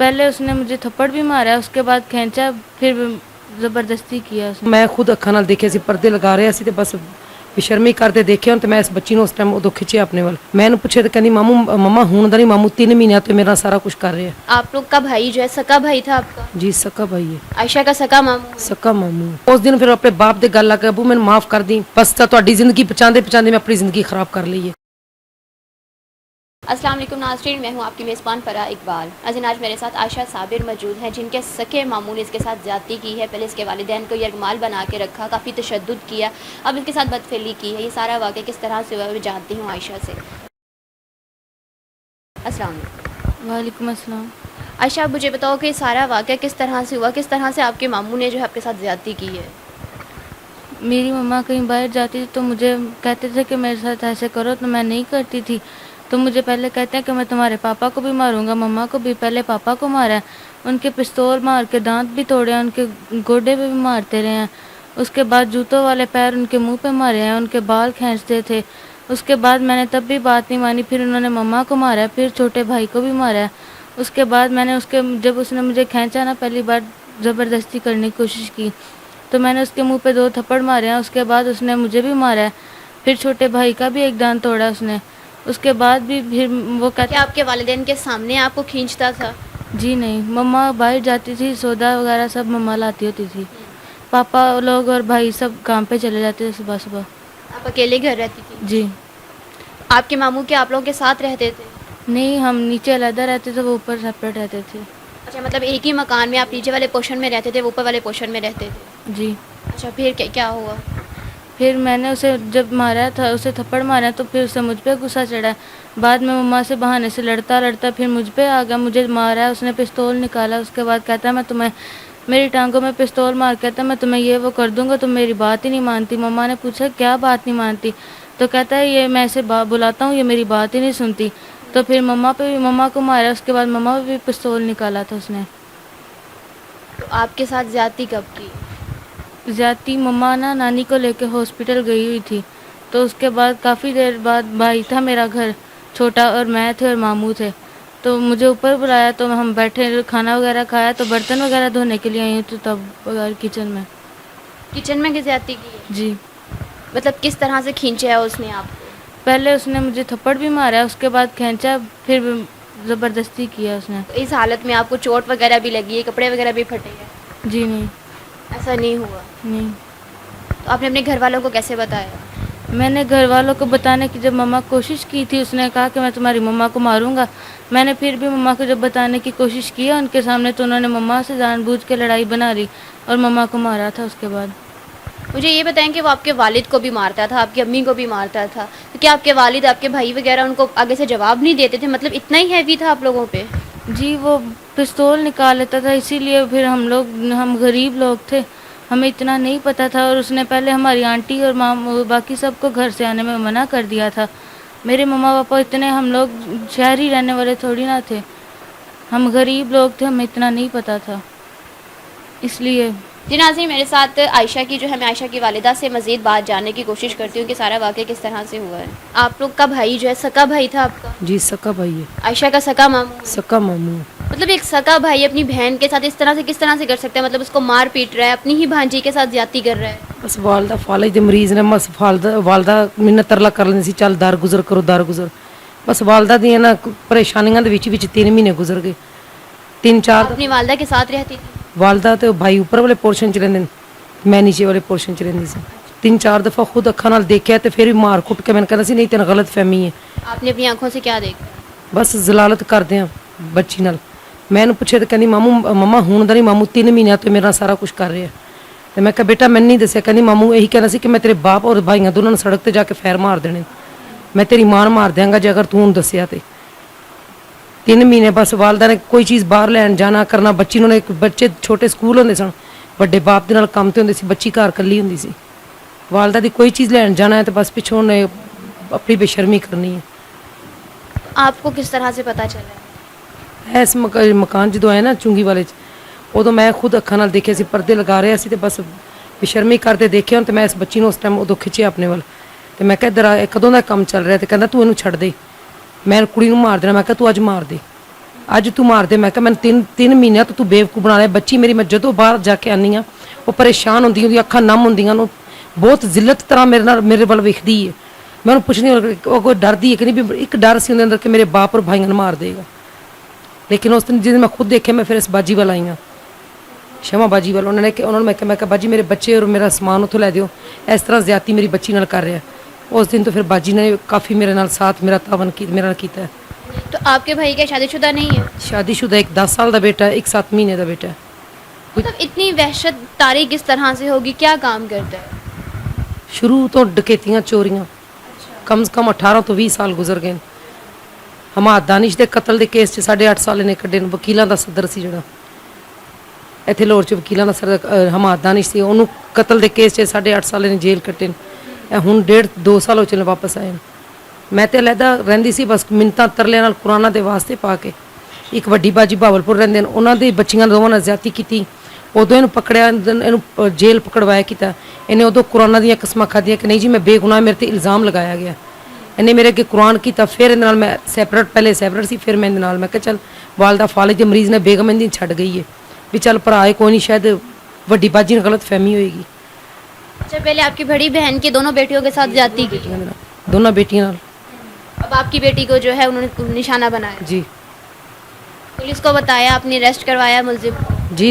पहले उसने मुझे थप्पड़ भी मारा, उसके बाद खींचा, फिर ज़बरदस्ती किया उसने। मैं खुद अखां नाल देखिया सी, पर्दे लगा रहे सी ते बस बेशर्मी करते देखिया ते मैं इस बच्ची ਨੂੰ ਉਸ ਟਾਈਮ ਉਦੋਂ ਖਿੱਚਿਆ ਆਪਣੇ ਵੱਲ। मैं ਇਹਨੂੰ ਪੁੱਛਿਆ ਤੇ ਕਹਿੰਦੀ ਮਾਮੂ मम्मा ਹੁਣ ਦਾ नहीं, मामू 3 महीने तो मेरा सारा कुछ कर रहे हैं। आप लोग का भाई जो है सका भाई था आपका? जी सक्का भाई है, आयशा का सका मामू? सक्का मामू। उस दिन फिर अपने बाप दे गल लग अबू मैंने माफ कर दी, बस ਤੁਹਾਡੀ ਜ਼ਿੰਦਗੀ बचाते बचाते मैं अपनी ज़िंदगी खराब कर ली है। अस्सलाम वालेकुम नाज़रीन, मैं हूं आपकी मेज़बान फरा इकबाल। नाज़रीन, आज मेरे साथ आयशा साबिर मौजूद हैं जिनके सके मामू ने इसके साथ ज़्यादती की है। पहले इसके वालिदैन को यरगमाल बना के रखा, काफ़ी तशद्दुद किया, अब इसके साथ बदफेली की है। ये सारा वाक़या किस तरह से हुआ मैं जानती हूँ आयशा से। अस्सलाम वालेकुम। वालेकुम अस्सलाम। आयशा, मुझे बताओ कि सारा वाक़या किस तरह से हुआ, किस तरह से आपके मामू ने जो है आपके साथ ज़्यादती की है? मेरी मम्मा कहीं बाहर जाती थी तो मुझे कहते थे कि मेरे साथ ऐसे करो, तो मैं नहीं करती थी। तो मुझे पहले कहते हैं कि मैं तुम्हारे पापा को भी मारूंगा, मम्मा को भी। पहले पापा को मारा है, उनके पिस्तौल मार के दांत भी तोड़े हैं, उनके गोडे पे भी मारते रहे हैं। उसके बाद जूतों वाले पैर उनके मुंह पे मारे हैं, उनके बाल खींचते थे। उसके बाद मैंने तब भी बात नहीं मानी, फिर उन्होंने मम्मा को मारा है, फिर छोटे भाई को भी मारा है। उसके बाद मैंने जब उसने मुझे खींचा ना, पहली बार ज़बरदस्ती करने की कोशिश की, तो मैंने उसके मुंह पे 2 थप्पड़ मारे हैं। उसके बाद उसने मुझे भी मारा है, फिर छोटे भाई का भी एक दांत तोड़ा उसने। उसके बाद भी फिर वो कहते क्या आपके वालिदैन के सामने आपको खींचता था? जी नहीं, मम्मा बाहर जाती थी, सौदा वगैरह सब मम्मा लाती होती थी। पापा लोग और भाई सब काम पे चले जाते थे सुबह सुबह। आप अकेले घर रहती थी? जी आपके मामू क्या आप लोगों के साथ रहते थे? नहीं, हम नीचे अलग रहते थे, वो ऊपर सेपरेट रहते थे। अच्छा, मतलब एक ही मकान में आप नीचे वाले पोर्शन में रहते थे, वो ऊपर वाले पोर्शन में रहते थे? जी। अच्छा, फिर क्या क्या हुआ? फिर मैंने उसे जब मारा था, उसे थप्पड़ मारा, तो फिर उसे मुझ पे गुस्सा चढ़ा। बाद में मम्मा से बहाने से लड़ता लड़ता फिर मुझ पे आ गया, मुझे मारा, उसने पिस्तौल निकाला। उसके बाद कहता है मैं तुम्हें, मेरी टांगों में पिस्तौल मार, कहता मैं तुम्हें ये वो कर दूंगा, तुम मेरी बात ही नहीं मानती। मम्मा ने पूछा क्या बात नहीं मानती, तो कहता है ये मैं इसे बुलाता हूँ, ये मेरी बात ही नहीं सुनती। तो फिर मम्मा को मारा। उसके बाद मम्मा पे भी पिस्तौल निकाला था उसने। तो आपके साथ ज्यादती कब की? ज्यादती मम्मा ना नानी को लेके हॉस्पिटल गई हुई थी, तो उसके बाद काफ़ी देर बाद भाई था मेरा घर छोटा, और मैं थे और मामू थे, तो मुझे ऊपर बुलाया, तो हम बैठे खाना वगैरह खाया, तो बर्तन वगैरह धोने के लिए आई हूँ, तो तब किचन में की ज्यादती की है? जी। मतलब किस तरह से खींचा है उसने आपको? पहले उसने मुझे थप्पड़ भी मारा है, उसके बाद खींचा, फिर ज़बरदस्ती किया उसने। तो इस हालत में आपको चोट वगैरह भी लगी है, कपड़े वगैरह भी फटे हैं? जी नहीं। ऐसा नहीं हुआ? नहीं। तो आपने अपने घर वालों को कैसे बताया? मैंने घर वालों को बताने की जब मम्मा कोशिश की थी, उसने कहा कि मैं तुम्हारी मम्मा को मारूंगा। मैंने फिर भी मम्मा को जब बताने की कोशिश की उनके सामने, तो उन्होंने मम्मा से जानबूझ के लड़ाई बना ली और मम्मा को मारा था। उसके बाद मुझे ये बताएं कि वो आपके वालिद को भी मारता था, आपकी अम्मी को भी मारता था, तो क्या आपके वालिद, आपके भाई वगैरह उनको आगे से जवाब नहीं देते थे? मतलब इतना ही हैवी था आप लोगों पे? जी, वो पिस्तौल निकाल लेता था, इसीलिए फिर हम गरीब लोग थे, हमें इतना नहीं पता था। और उसने पहले हमारी आंटी और बाकी सबको घर से आने में मना कर दिया था। मेरे मम्मा पापा इतने, हम लोग शहरी रहने वाले थोड़ी ना थे, हम गरीब लोग थे, हमें इतना नहीं पता था, इसलिए। जी नाज़रीन, मेरे साथ आयशा की जो है, मैं आयशा की वालिदा से मज़ीद बात जानने की कोशिश करती हूँ कि सारा वाक़या किस तरह से हुआ है। आप लोग का भाई जो है सका भाई था आपका? जी सक्का भाई है, आयशा का सका मामू? सक्का मामू। मतलब एक सका भाई अपनी बहन के साथ इस तरह से किस तरह से कर सकता है? मतलब उसको मार पीट रहा है, अपनी ही भांजी के साथ ज्यादती कर रहा है। बस वालदा फालज दे मरीज ने, बस वालदा मिन्नत तरला कर लेंदी सी, चल दर गुजर करो दर गुजर। बस वालदा दी ना परेशानियां दे विच 3 महीने गुजर गए, 3-4। अपनी वालदा के साथ रहती थी? वालदा तो भाई ऊपर वाले पोर्शन च रहिंदे, मैं नीचे वाले पोर्शन च रहिंदी सी। 3-4 दफ़ा खुद अखां नाल देखिया, तो फिर भी मार कुट के मैंने कहना सी नहीं तेन गलत फहमी है। आपने अपनी आंखों से क्या देखा? बस जलालत करदे हैं बच्ची नाल। मैं इहनूं पुछिया तो कहंदी मम्मा हुण दा नहीं, मामू 3 महीने तो मेरा सारा कुछ कर रहे हैं। तो मैं कहा बेटा मैंने नहीं दस्सिया। कहंदी मामू यही कहना सी कि मैं तेरे बाप और भाइयां दोनों ने सड़क ते जाके फैर मार देने, मैं तेरी मां मार देंगा जे अगर तू हुण दस्सिया ते। 3 महीने बस वालदा ने कोई चीज़ बाहर लैन जाना करना, बच्ची ने, बच्चे छोटे स्कूल होंदे सन, ਵੱਡੇ बाप दे नाल काम ते हुंदे सी, बच्ची घर कल्ली हुंदी सी। वालदा दी कोई चीज़ लैन जाना है तो बस पिछों ने अपनी बेशर्मी करनी है। आपको किस तरह से पता चला? इस मकान जो आए ना चुंगी वाले उदों मैं खुद अखां नाल देखिया सी, पर्दे लगा रहे सी, ते बस बेशर्मी करते देखिया, तो मैं इस बच्ची ने उस टाइम उदों खिच्चिया अपने वाल। तो मैं कहा इधर कदों दा काम चल रहा, तो कहंदा तू इहनूं छड्ड दे, मैं कुड़ी नूं मार देना। मैं कहा तू अज मार दे। ਅੱਜ ਤੂੰ ਮਾਰ ਦੇ। ਮੈਂ ਕਿਹਾ ਮੈਨੂੰ 3 ਮਹੀਨਿਆਂ ਤੋਂ ਤੂੰ ਬੇਵਕੂਫ ਬਣਾ ਲਿਆ। ਬੱਚੀ ਮੇਰੀ, ਮੈਂ ਜਦੋਂ ਬਾਹਰ ਜਾ ਕੇ ਆਨੀ ਆ ਉਹ ਪਰੇਸ਼ਾਨ ਹੁੰਦੀ, ਉਹਦੀ ਅੱਖਾਂ ਨਮ ਹੁੰਦੀਆਂ, ਉਹਨੂੰ ਬਹੁਤ ਜ਼ਿਲਤ ਤਰ੍ਹਾਂ ਮੇਰੇ ਵੱਲ ਵੇਖਦੀ ਹੈ। ਮੈਂ ਉਹਨੂੰ ਪੁੱਛਦੀ ਉਹ ਕੋਈ ਡਰਦੀ ਹੈ ਕਿ ਨਹੀਂ, ਵੀ ਇੱਕ ਡਰ ਸੀ ਉਹਦੇ ਅੰਦਰ ਕਿ ਮੇਰੇ ਬਾਪ ਔਰ ਭਾਈਆਂ ਨੂੰ ਮਾਰ ਦੇਗਾ। ਲੇਕਿਨ ਉਸ ਦਿਨ ਜਦੋਂ ਮੈਂ ਖੁਦ ਦੇਖਿਆ, ਮੈਂ ਫਿਰ ਇਸ ਬਾਜੀ ਵੱਲ ਆਈ ਹਾਂ, ਸ਼ਮਾ ਬਾਜੀ ਵੱਲ। ਉਹਨਾਂ ਨੂੰ ਮੈਂ ਕਿਹਾ ਬਾਜੀ ਮੇਰੇ ਬੱਚੇ ਔਰ ਮੇਰਾ ਸਮਾਨ ਉੱਥੋਂ ਲੈ ਦਿਓ, ਇਸ ਤਰ੍ਹਾਂ ਜ਼ਿਆਦਤੀ ਮੇਰੀ ਬੱਚੀ ਨਾਲ ਕਰ ਰਿਹਾ। ਉਸ ਦਿਨ ਤੋਂ ਫਿਰ ਬਾਜੀ ਨੇ ਕਾफ़ी मेरे नाल साथ मेरा तावन मेरे नाल कीता है। तो आपके भाई क्या शादीशुदा नहीं है? शादीशुदा, एक 10 साल का बेटा है, एक 7 महीने का बेटा है। मतलब इतनी वहशत तारीख किस तरह से होगी, क्या काम करता है? शुरू तो डकैतियाँ चोरियाँ, कम से कम 18 तो 20 साल गुजर गए। हमाद दानिश के कतल के केस 8.5 साल ने कड्ढे। वकीलों का सदर से जोड़ा इत्थे लाहौर च वकीलों का सदर हमाद दानिश से, उन्होंने कतल के केस 8.5 साल ने जेल कट्टे। ਹੁਣ 1.5-2 ਸਾਲ ਹੋ ਚਲੇ ਵਾਪਸ ਆਏ। ਮੈਂ ਤੇ ਅਲੱਗਾ ਰਹਿੰਦੀ ਸੀ, ਬਸ ਮਿੰਤਾਂ ਤਰਲਿਆਂ ਨਾਲ ਕੁਰਾਨਾਂ ਦੇ ਵਾਸਤੇ ਪਾ ਕੇ। ਇੱਕ ਵੱਡੀ ਬਾਜੀ ਭਾਵਲਪੁਰ ਰਹਿੰਦੇ ਨੇ, ਉਹਨਾਂ ਦੇ ਬੱਚੀਆਂ ਦੋਵਾਂ ਨਾਲ ਜ਼ਿਆਦਤੀ ਕੀਤੀ। ਉਦੋਂ ਇਹਨੂੰ ਪਕੜਿਆ, ਇਹਨੂੰ ਜੇਲ੍ਹ ਪਕੜਵਾਇਆ ਕੀਤਾ। ਇਹਨੇ ਉਦੋਂ ਕੁਰਾਨਾਂ ਦੀਆਂ ਕਸਮਾਂ ਖਾਧੀਆਂ ਕਿ ਨਹੀਂ ਜੀ ਮੈਂ ਬੇਗੁਨਾਹ, ਮੇਰੇ ਤੇ ਇਲਜ਼ਾਮ ਲਗਾਇਆ ਗਿਆ। ਇਹਨੇ ਮੇਰੇ ਅੱਗੇ ਕੁਰਾਨ ਕੀਤਾ। ਫਿਰ ਇਹਦੇ ਨਾਲ ਮੈਂ ਸੈਪਰੇਟ, ਪਹਿਲੇ ਸੈਪਰੇਟ ਸੀ, ਫਿਰ ਮੈਂ ਇਹਦੇ ਨਾਲ, ਮੈਂ ਕਿਹਾ ਚੱਲ ਵਾਲਦਾ ਫਾਲਿਜ ਦੇ ਮਰੀਜ਼ ਨੇ ਬੇਗਮ ਇਹਦੀ ਛੱਡ ਗਈ ਹੈ ਵੀ ਚੱਲ ਭਰਾ ਕੋਈ ਨਹੀਂ, ਸ਼ਾਇਦ ਵੱਡੀ ਬਾਜੀ ਨਾਲ ਗਲਤ ਫਹਿਮੀ ਹੋਏਗੀ। अच्छा, पहले आपकी बड़ी बहन की दोनों बेटियों के साथ ज्यादती की, दोनों बेटियां नाल। अब आपकी बेटी को जो है उन्होंने निशाना बनाया जी। पुलिस को बताया, आपने अरेस्ट करवाया मुलजिम? जी,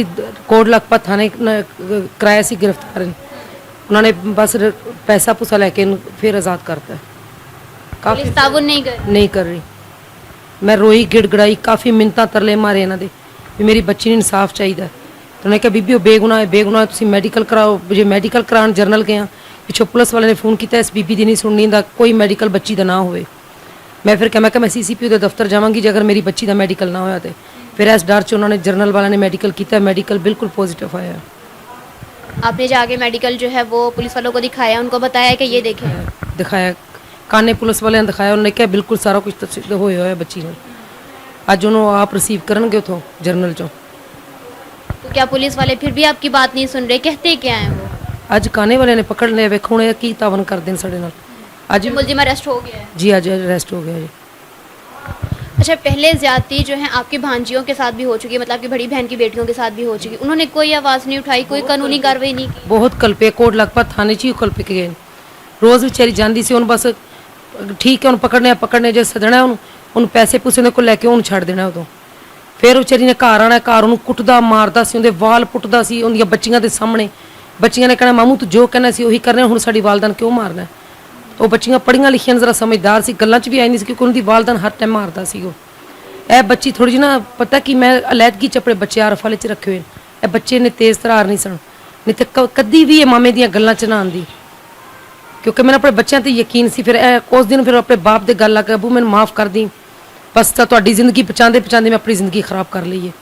कोट लखपत थाने कराया सी गिरफ्तार। उन्होंने बस पैसा पूसा लैके फिर आज़ाद करता है। पुलिस ताउन नहीं कर रही। मैं रोई गिड़गड़ाई, काफ़ी मिन्नतां तरले मारे इन्हां दे भी मेरी बच्ची नूं इंसाफ चाहिए। तो उन्हें कहा बीबी वो बेगुनाह है, बेगुनाह तुसीं मैडिकल कराओ। जो मैडिकल कराने जरनल गया, पिछों पुलिस वाले ने फोन किया, इस बीबी की नहीं सुननी, कोई मैडिकल बच्ची का ना हो। मैं फिर कहा मैं CCPO के दफ्तर जावांगी, जे अगर मेरी बच्ची का मैडिकल ना होया तो फिर इस डर च उन्होंने जरनल वाले ने मैडिकल किया, मैडिकल बिल्कुल पॉजिटिव आया। आपने जाके मेडिकल जो है वो पुलिस वालों को दिखाया, उनको बताया कि ये देखें? दिखाया, काने पुलिस वाले ने दिखाया, उन्होंने कहा बिल्कुल सारा कुछ होया होया बच्ची ने। अज उन्होंने आप रिसीव करनगे उतों जरनल चों। तो क्या पुलिस वाले फिर भी आपकी बात नहीं सुन रहे, कहते क्या हैं वो? अज काने वाले ने पकड़ लिया, वेखो हुण की तावन करते हैं साडे नाल। अज मुलजिम अरेस्ट हो गया है? जी, अज अरेस्ट हो गया जी। अच्छा, पहले ज्यादती जो है आपकी भांजियों के साथ भी हो चुकी है, मतलब आपकी बड़ी बहन की बेटियों के साथ भी हो चुकी है, उन्होंने कोई आवाज़ नहीं उठाई, कोई कानूनी कार्रवाई नहीं की? बहुत कल्पे, कोट लखपत थाने च ही कल्पे के गए। रोज़ बेचारी जाती सी, बस ठीक है, पकड़ने जो सदना उन्होंने पैसे पूसे को लैके उन्होंने छड़ देना। उदों फिर विचारी ने घर आना, घर उन्होंने कुटदा मारदा सी, उहदे वाल पुटदा सी उहदियां बच्चियां दे सामने। बच्चियां ने कहना मामू तू जो कहना सी उही करना, हुण साडी वालदा क्यों मारना। वो बच्चियां पढ़ियां लिखियां जरा समझदार सी, गल्लां च भी आई नहीं सी क्योंकि उन्होंने वालदा हर टाइम मारदा सी। ਇਹ ਬੱਚੀ थोड़ी जी ना पता कि मैं अलैदगी च अपने बच्चे आरफ वाले च रखे हुए। ਇਹ ਬੱਚੇ ने तेज़ तरार नहीं सन, नहीं तो कदी भी ये मामे दियां गल्लां च ना आंदी, क्योंकि मैंने अपने बच्चों ते यकीन सी। फिर उस दिन फिर अपने बाप दे गल आके अबू मैंने माफ़ कर दी, बस तुहाडी जिंदगी बचाते मैं अपनी जिंदगी खराब कर ली है।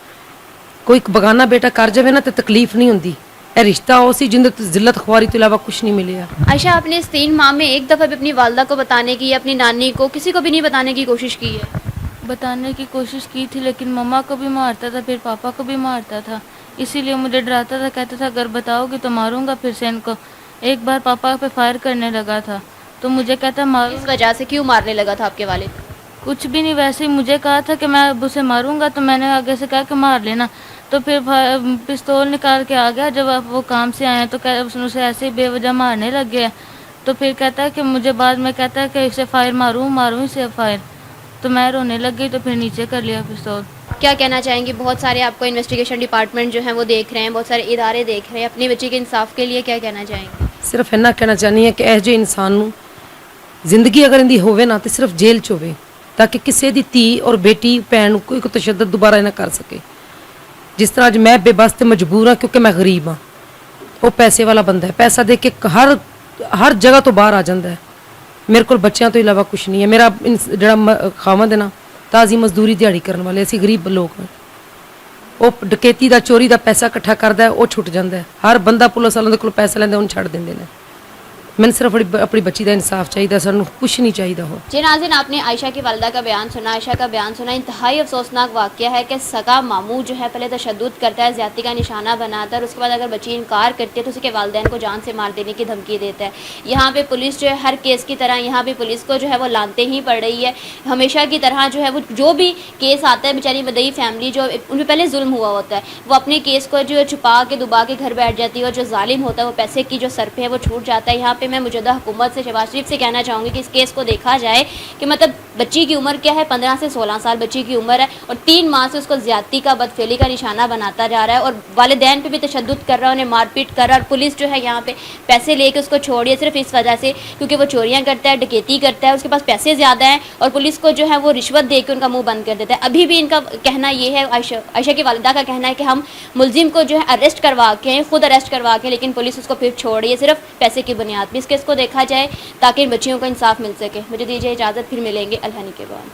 कोई बगाना बेटा कर जाए ना तो तकलीफ नहीं होंदी। यह रिश्ता उसी जिंदे जिल्लत खुआरी तो इलावा कुछ नहीं मिलेगा। आयशा, आपने इस 3 माह में एक दफ़ा भी अपनी वालदा को बताने की या अपनी नानी को, किसी को भी नहीं बताने की कोशिश की है? बताने की कोशिश की थी, लेकिन मम्मा को भी मारता था, फिर पापा को भी मारता था, इसीलिए मुझे डराता था। कहता था अगर बताओगे तो मारूंगा फिर से इनको। एक बार पापा पे फायर करने लगा था तो मुझे कहता मारो। इस वजह से क्यों मारने लगा था आपके वालिद? कुछ भी नहीं, वैसे ही मुझे कहा था कि मैं अब उसे मारूंगा, तो मैंने आगे से कहा कि मार लेना। तो फिर पिस्तौल निकाल के आ गया। जब आप वो काम से आए तो उसे ऐसे ही बेवजह मारने लग गया। तो फिर कहता है कि मुझे बाद में कहता है कि इसे फायर मारूं इसे फायर। तो मैं रोने लग गई, तो फिर नीचे कर लिया पिस्तौल। क्या कहना चाहेंगी? बहुत सारे आपको इन्वेस्टिगेशन डिपार्टमेंट जो है वो देख रहे हैं, बहुत सारे इदारे देख रहे हैं, अपनी बच्ची के इंसाफ के लिए क्या कहना चाहेंगे? सिर्फ इन्ना कहना चाहनी है कि इहो ਜਿਹੇ इंसान ਨੂੰ जिंदगी अगर इनकी होवे ना तो सिर्फ जेल च होवे, ताकि किसी की धी और बेटी भैन कोई तशद्दद दोबारा ना कर सके। जिस तरह अज मैं बेबस ते मजबूर हाँ क्योंकि मैं गरीब हाँ। वो पैसे वाला बंदा है, पैसा दे के हर जगह तो बाहर आ जाता है। मेरे को बच्चों तो इलावा कुछ नहीं है। मेरा जो खावंद है ना, ताज़ी मजदूरी दिहाड़ी करने वाले, असी गरीब लोग हैं। वो डकैती का चोरी का पैसा इकट्ठा करता है, वो छुट जाता है। हर बंदा पुलिस वालों के पैसा लैंदा उन्हें छड़ देंगे ने। मैंने सिर्फ अपनी बच्ची का इंसाफ चाहिए, सानू कुछ नहीं चाहिए हो। जी नाज़रीन, आपने आयशा की वालदा का बयान सुना, आयशा का बयान सुना। इंतहाई अफसोसनाक वाक़या है कि सगा मामू जो है पहले तशद्दुद करता है, ज़्यादती का निशाना बनाता है और उसके बाद अगर बच्ची इनकार करती है तो उसके वालिदैन को जान से मार देने की धमकी देता है। यहाँ पे पुलिस जो है हर केस की तरह यहाँ पे पुलिस को जो है वो लानते ही पड़ रही है। हमेशा की तरह जो है वो जो भी केस आता है, बेचारी मदई फैमिली जो उन पर पहले जुल्म हुआ होता है वो अपने केस को जो छुपा के दुबा के घर बैठ जाती है और जो जालिम होता है वो पैसे की जो सर पे है वो छूट जाता है। यहाँ पे मैं मौजूदा हुकूमत से, शहबाज शरीफ से कहना चाहूँगी कि इस केस को देखा जाए कि मतलब बच्ची की उम्र क्या है, 15 से 16 साल बच्ची की उम्र है और 3 माह से उसको ज़्यादती का, बदफेली का निशाना बनाता जा रहा है और वालिदैन पे भी तशद्दुद कर रहा है, उन्हें मारपीट कर रहा है। और पुलिस जो है यहाँ पे पैसे लेके उसको छोड़ी है सिर्फ इस वजह से क्योंकि वो चोरियाँ करता है, डकैती करता है, उसके पास पैसे ज़्यादा हैं और पुलिस को जो है वो रिश्वत दे के उनका मुँह बंद कर देता है। अभी भी इनका कहना ये है, आयशा की वालिदा का कहना है कि हम मुलजिम को जो है अरेस्ट करवा के, खुद अरेस्ट करवा के, लेकिन पुलिस उसको फिर छोड़ रही है सिर्फ पैसे की बुनियाद पर। इस केस को देखा जाए ताकि इन बच्चियों को इंसाफ मिल सके। मुझे दीजिए इजाज़त, फिर मिलेंगे अल्लाह के बाद।